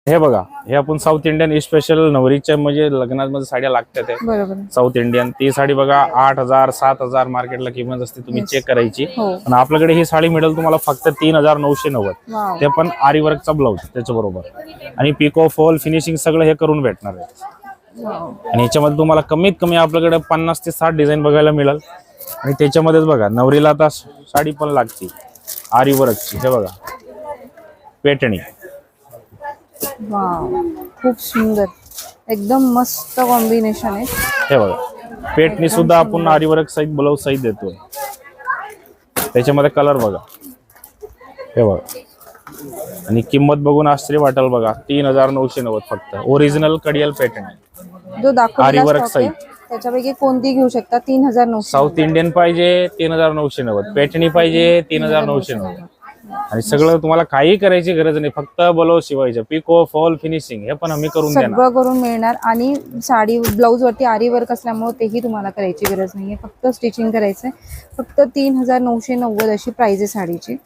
हे बघा, हे आपण साऊथ इंडियन स्पेशल नवरीच्या म्हणजे लग्नामध्ये साड्या लागतात बरोबर. South Indian. ती साडी बघा 8,000 7,000 मार्केटला किंमत असते, तुम्ही चेक करायची. हो. आणि आपल्याकडे ही साडी मिळेल तुम्हाला फक्त 3,990. वाव. ते पण आरी वर्कचा ब्लाऊज त्याच्याबरोबर, आणि पिको फॉल फिनिशिंग सगळं हे करून भेटणार आहे. वाव. आणि याच्यामध्ये तुम्हाला कमीत कमी आपल्याकडे 50 ते 60 डिझाईन बघायला मिळेल. आणि त्याच्यामध्येच बघा, नवरीला आता साडी पण लागते आरी वर्कची. हे बघा, पेटणी. वाव, खूप सुंदर, एकदम मस्त कॉम्बिनेशन आहे. हे बघा, पेटणी सुद्धा आपण आरी वर्क सहित ब्लाऊज सहित देतोय. त्याच्यामध्ये कलर बघा, हे बघा. आणि किंमत बघून आश्चर्य वाटेल बघा, 3,990 फक्त. ओरिजिनल कडियल पेटणी जो दाखवला आरी वर्क stock आहे, सहित. त्याच्यापैकी कोणती घेऊ शकता. 3,990. साऊथ इंडियन पाहिजे 3,990, पेटणी पाहिजे 3,990. आणि सगळं तुम्हाला काही करायची गरज नाही, फक्त ब्लाऊज शिवायचं. पिको फॉल फिनिशिंग हे पण आम्ही करून देणार, सगळं करून मिळणार. आणि साडी ब्लाऊज वरती आरी वर्क असल्यामुळे तेही तुम्हाला करायची गरज नाहीये, फक्त स्टिचिंग करायचंय. फक्त 3,990 अशी प्राइस आहे साडीची.